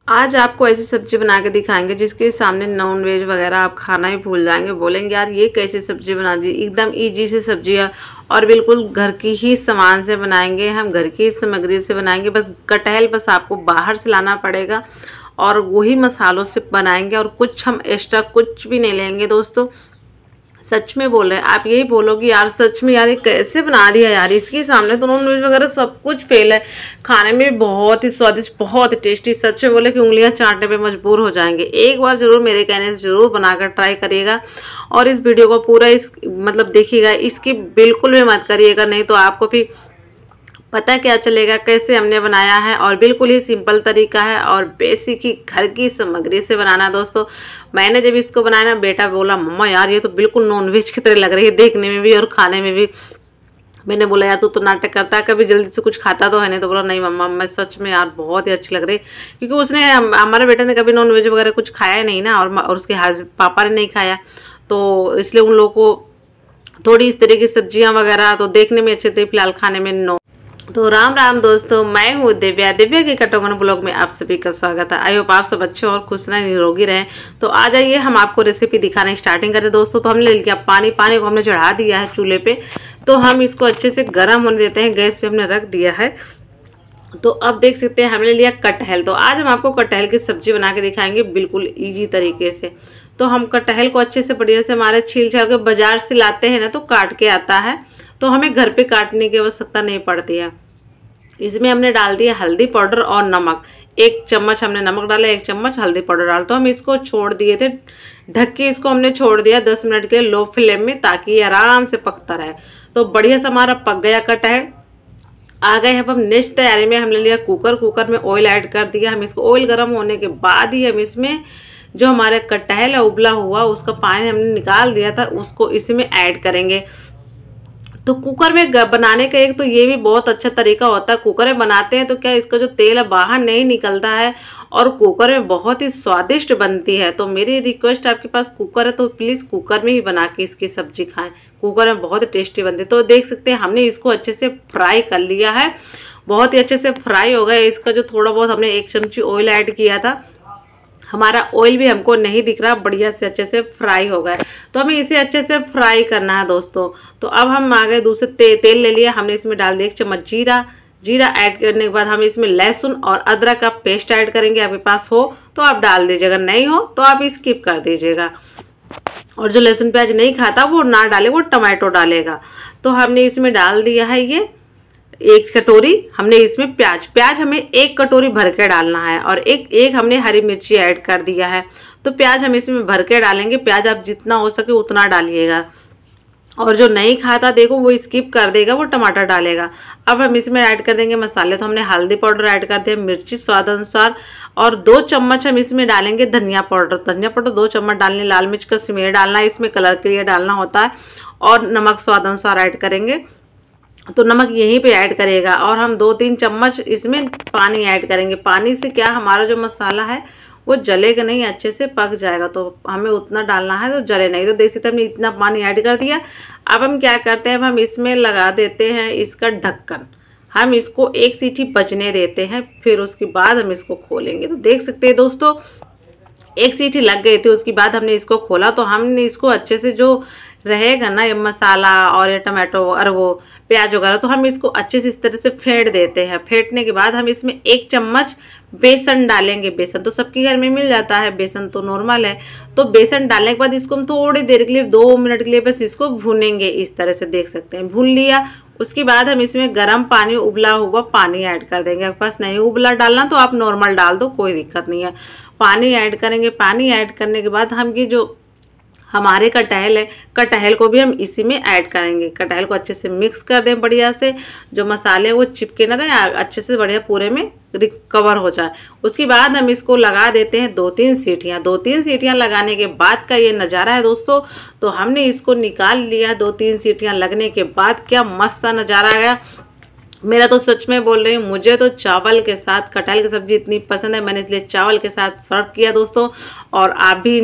आज आपको ऐसी सब्जी बना के दिखाएंगे जिसके सामने नॉन वेज वगैरह आप खाना ही भूल जाएंगे। बोलेंगे यार ये कैसी सब्जी बना दी। एकदम इजी सी सब्जी है और बिल्कुल घर की ही सामान से बनाएंगे, हम घर की सामग्री से बनाएंगे। बस कटहल बस आपको बाहर से लाना पड़ेगा और वही मसालों से बनाएंगे और कुछ हम एक्स्ट्रा कुछ भी नहीं लेंगे दोस्तों। सच में बोल रहे हैं, आप यही बोलोगे यार सच में यार ये कैसे बना दिया यार, इसके सामने तो नॉन वेज वगैरह सब कुछ फेल है। खाने में भी बहुत ही स्वादिष्ट, बहुत ही टेस्टी। सच में बोले कि उंगलियां चाटने पे मजबूर हो जाएंगे। एक बार जरूर मेरे कहने से जरूर बनाकर ट्राई करिएगा और इस वीडियो को पूरा देखिएगा। इसकी बिल्कुल भी मत करिएगा, नहीं तो आपको भी पता क्या चलेगा कैसे हमने बनाया है। और बिल्कुल ही सिंपल तरीका है और बेसिक ही घर की सामग्री से बनाना दोस्तों। मैंने जब इसको बनाया ना, बेटा बोला मम्मा यार ये तो बिल्कुल नॉनवेज की तरह लग रही है देखने में भी और खाने में भी। मैंने बोला यार तू तो नाटक करता है, कभी जल्दी से कुछ खाता तो है नहीं। तो बोला नहीं मम्मा मैं सच में यार बहुत ही अच्छी लग रही, क्योंकि उसने हमारे बेटे ने कभी नॉनवेज वगैरह कुछ खाया नहीं ना, और उसके पापा ने नहीं खाया, तो इसलिए उन लोगों को थोड़ी इस तरह की सब्जियाँ वगैरह तो देखने में अच्छे थे, फिलहाल खाने में नो। तो राम राम दोस्तों, मैं हूँ दिव्या। दिव्या के कटोगन ब्लॉग में आप सभी का स्वागत है। आई होप आप सब अच्छे और खुश रहें, निरोगी रहें। तो आ जाइए हम आपको रेसिपी दिखाने स्टार्टिंग करें दोस्तों। तो हमने ले लिया पानी को हमने चढ़ा दिया है चूल्हे पे। तो हम इसको अच्छे से गर्म होने देते हैं, गैस पे हमने रख दिया है। तो अब देख सकते हैं हमने लिया कटहल। तो आज हम आपको कटहल की सब्जी बना के दिखाएंगे बिल्कुल ईजी तरीके से। तो हम कटहल को अच्छे से बढ़िया से हमारे छील छाल के बाजार से लाते हैं ना, तो काट के आता है, तो हमें घर पे काटने की आवश्यकता नहीं पड़ती है। इसमें हमने डाल दिया हल्दी पाउडर और नमक। 1 चम्मच हमने नमक डाला, 1 चम्मच हल्दी पाउडर डाल। तो हम इसको छोड़ दिए थे ढक के, इसको हमने छोड़ दिया 10 मिनट के लिए लो फ्लेम में, ताकि ये आराम से पकता रहे। तो बढ़िया से हमारा पक गया कटहल। आ गए अब हम नेक्स्ट तैयारी में। हमने लिया कुकर में ऑयल ऐड कर दिया। हम इसको ऑयल गर्म होने के बाद ही हम इसमें जो हमारे कटहल है उबला हुआ, उसका पानी हमने निकाल दिया था, उसको इसमें ऐड करेंगे। तो कुकर में बनाने का एक तो ये भी बहुत अच्छा तरीका होता है। कुकर में बनाते हैं तो क्या इसका जो तेल है बाहर नहीं निकलता है और कुकर में बहुत ही स्वादिष्ट बनती है। तो मेरी रिक्वेस्ट आपके पास कुकर है तो प्लीज़ कुकर में ही बना के इसकी सब्जी खाएं, कुकर में बहुत ही टेस्टी बनती है। तो देख सकते हैं हमने इसको अच्छे से फ्राई कर लिया है, बहुत ही अच्छे से फ्राई हो गया। इसका जो थोड़ा बहुत हमने 1 चमची ऑयल ऐड किया था, हमारा ऑयल भी हमको नहीं दिख रहा, बढ़िया से अच्छे से फ्राई हो गया। तो हमें इसे अच्छे से फ्राई करना है दोस्तों। तो अब हम आ गए दूसरे तेल ले लिया, हमने इसमें डाल दिया 1 चम्मच जीरा ऐड करने के बाद हम इसमें लहसुन और अदरक का पेस्ट ऐड करेंगे। आपके पास हो तो आप डाल दीजिएगा, नहीं हो तो आप स्किप कर दीजिएगा। और जो लहसुन प्याज नहीं खाता वो ना डाले, वो टमाटो डालेगा। तो हमने इसमें डाल दिया है ये 1 कटोरी हमने इसमें प्याज हमें 1 कटोरी भर के डालना है, और एक हमने हरी मिर्ची ऐड कर दिया है। तो प्याज हम इसमें भर के डालेंगे। प्याज आप जितना हो सके उतना डालिएगा, और जो नहीं खाता देखो वो स्किप कर देगा, वो टमाटर डालेगा। अब हम इसमें ऐड कर देंगे मसाले। तो हमने हल्दी पाउडर ऐड कर दिया, मिर्ची स्वाद अनुसार, और 2 चम्मच हम इसमें डालेंगे धनिया पाउडर 2 चम्मच डालने। लाल मिर्च का स्मेल डालना है, इसमें कलर के लिए डालना होता है। और नमक स्वाद अनुसार ऐड करेंगे, तो नमक यहीं पे ऐड करेगा। और हम 2-3 चम्मच इसमें पानी ऐड करेंगे। पानी से क्या हमारा जो मसाला है वो जलेगा नहीं, अच्छे से पक जाएगा। तो हमें उतना डालना है तो जले नहीं। तो देख सकते हमने इतना पानी ऐड कर दिया। अब हम क्या करते हैं, अब हम इसमें लगा देते हैं इसका ढक्कन। हम इसको 1 सीटी बजने देते हैं, फिर उसके बाद हम इसको खोलेंगे। तो देख सकते हैं दोस्तों 1 सीटी लग गई थी, उसके बाद हमने इसको खोला। तो हमने इसको अच्छे से जो रहेगा ना ये मसाला और ये टमाटो और वो प्याज वगैरह, तो हम इसको अच्छे से इस तरह से फेंट देते हैं। फेंटने के बाद हम इसमें 1 चम्मच बेसन डालेंगे। बेसन तो सबके घर में मिल जाता है, बेसन तो नॉर्मल है। तो बेसन डालने के बाद इसको हम थोड़ी देर के लिए 2 मिनट के लिए बस इसको भूनेंगे। इस तरह से देख सकते हैं भून लिया। उसके बाद हम इसमें गर्म पानी, उबला हुआ पानी ऐड कर देंगे। आपके पास नहीं उबला डालना तो आप नॉर्मल डाल दो, कोई दिक्कत नहीं है। पानी ऐड करेंगे। पानी ऐड करने के बाद हम ये जो हमारे कटहल है, कटहल को भी हम इसी में ऐड करेंगे। कटहल को अच्छे से मिक्स कर दें बढ़िया से, जो मसाले वो चिपके ना रहे, अच्छे से बढ़िया पूरे में कवर हो जाए। उसके बाद हम इसको लगा देते हैं 2-3 सीटियाँ। 2-3 सीटियाँ लगाने के बाद का ये नज़ारा है दोस्तों। तो हमने इसको निकाल लिया 2-3 सीटियाँ लगने के बाद। क्या मस्त नज़ारा आ गया। मेरा तो सच में बोल रही हूँ, मुझे तो चावल के साथ कटहल की सब्जी इतनी पसंद है, मैंने इसलिए चावल के साथ सर्व किया दोस्तों। और आप भी